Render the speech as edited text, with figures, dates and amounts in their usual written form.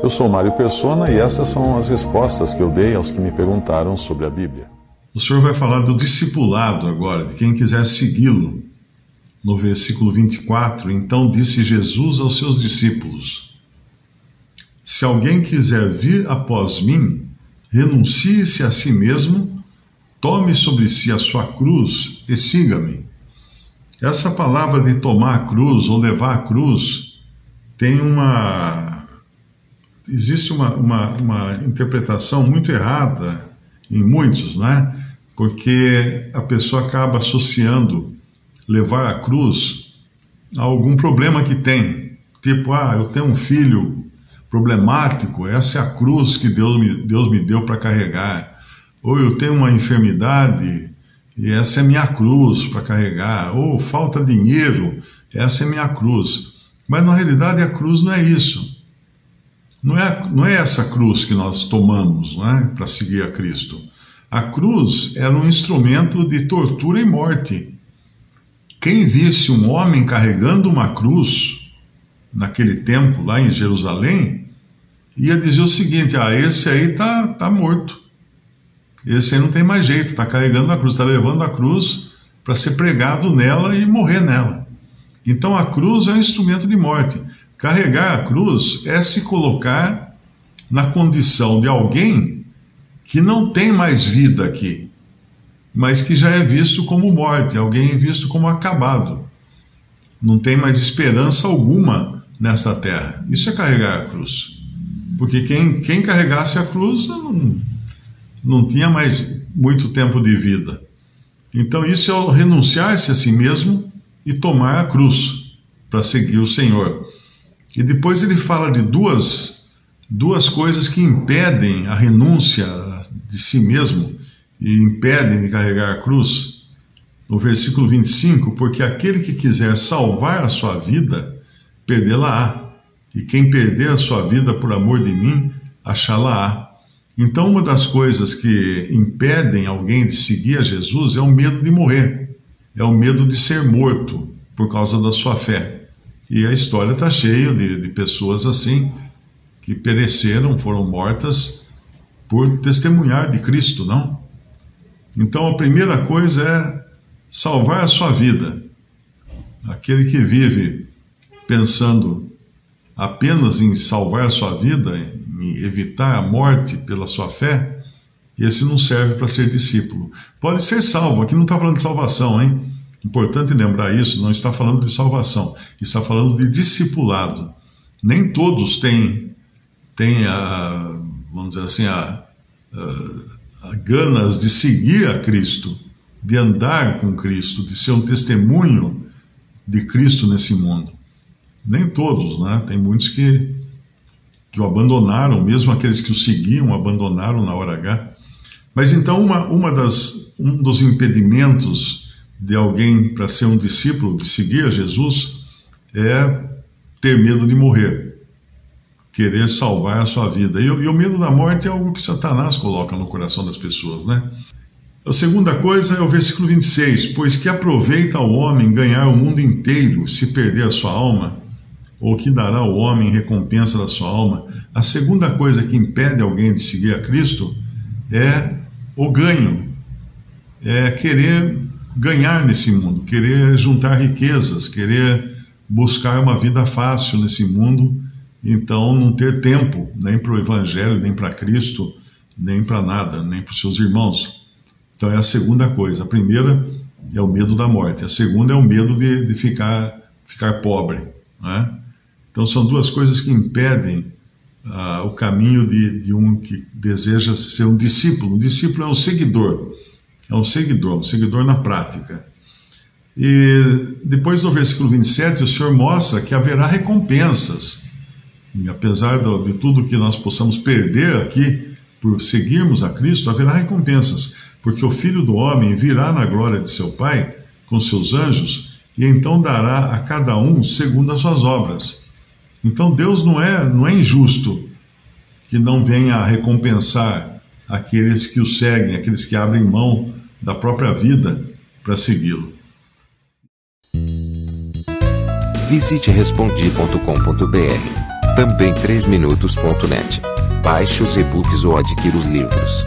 Eu sou Mário Persona e essas são as respostas que eu dei aos que me perguntaram sobre a Bíblia. O senhor vai falar do discipulado agora, de quem quiser segui-lo. No versículo 24, então disse Jesus aos seus discípulos: se alguém quiser vir após mim, renuncie-se a si mesmo, tome sobre si a sua cruz e siga-me. Essa palavra de tomar a cruz ou levar a cruz tem existe uma interpretação muito errada em muitos, né? Porque a pessoa acaba associando levar a cruz a algum problema que tem. Tipo, eu tenho um filho problemático, essa é a cruz que Deus me deu para carregar. Ou eu tenho uma enfermidade e essa é minha cruz para carregar. Ou falta dinheiro, essa é minha cruz. Mas na realidade a cruz não é isso. Não é essa cruz que nós tomamos, né, para seguir a Cristo. A cruz era um instrumento de tortura e morte. Quem visse um homem carregando uma cruz, naquele tempo, lá em Jerusalém, ia dizer o seguinte: esse aí tá morto. Esse aí não tem mais jeito, está carregando a cruz, está levando a cruz para ser pregado nela e morrer nela. Então a cruz é um instrumento de morte. Carregar a cruz é se colocar na condição de alguém que não tem mais vida aqui, mas que já é visto como morte, alguém visto como acabado. Não tem mais esperança alguma nessa terra. Isso é carregar a cruz. Porque quem carregasse a cruz não tinha mais muito tempo de vida. Então isso é o renunciar-se a si mesmo e tomar a cruz para seguir o Senhor. E depois ele fala de duas coisas que impedem a renúncia de si mesmo e impedem de carregar a cruz. No versículo 25, porque aquele que quiser salvar a sua vida, perdê-la-á. E quem perder a sua vida por amor de mim, achá-la-á. Então uma das coisas que impedem alguém de seguir a Jesus é o medo de morrer. É o medo de ser morto por causa da sua fé. E a história está cheia de pessoas assim, que pereceram, foram mortas por testemunhar de Cristo, não? Então a primeira coisa é salvar a sua vida. Aquele que vive pensando apenas em salvar a sua vida, em evitar a morte pela sua fé, esse não serve para ser discípulo. Pode ser salvo, aqui não está falando de salvação, hein? Importante lembrar isso, não está falando de salvação, está falando de discipulado. Nem todos têm vamos dizer assim, ganas de seguir a Cristo, de andar com Cristo, de ser um testemunho de Cristo nesse mundo. Nem todos, né? Tem muitos que o abandonaram, mesmo aqueles que o seguiam, abandonaram na hora H. Mas então um dos impedimentos de alguém para ser um discípulo, de seguir a Jesus, é ter medo de morrer, querer salvar a sua vida. E o medo da morte é algo que Satanás coloca no coração das pessoas, né? A segunda coisa é o versículo 26, pois que aproveita ao homem ganhar o mundo inteiro se perder a sua alma, ou que dará ao homem recompensa da sua alma. A segunda coisa que impede alguém de seguir a Cristo é o ganho, é querer ganhar nesse mundo, querer juntar riquezas, querer buscar uma vida fácil nesse mundo, então não ter tempo nem para o Evangelho, nem para Cristo, nem para nada, nem para os seus irmãos. Então é a segunda coisa. A primeira é o medo da morte, a segunda é o medo de ficar pobre, né? Então são duas coisas que impedem o caminho de um que deseja ser um discípulo. Um discípulo é um seguidor um seguidor na prática. E depois no versículo 27 o Senhor mostra que haverá recompensas. E apesar de tudo que nós possamos perder aqui por seguirmos a Cristo, haverá recompensas, porque o Filho do Homem virá na glória de seu Pai com seus anjos e então dará a cada um segundo as suas obras. Então Deus não é injusto que não venha a recompensar aqueles que o seguem, aqueles que abrem mão da própria vida para segui-lo. Visite Respondi.com.br. Também 3minutos.net. Baixe os e-books ou adquira os livros.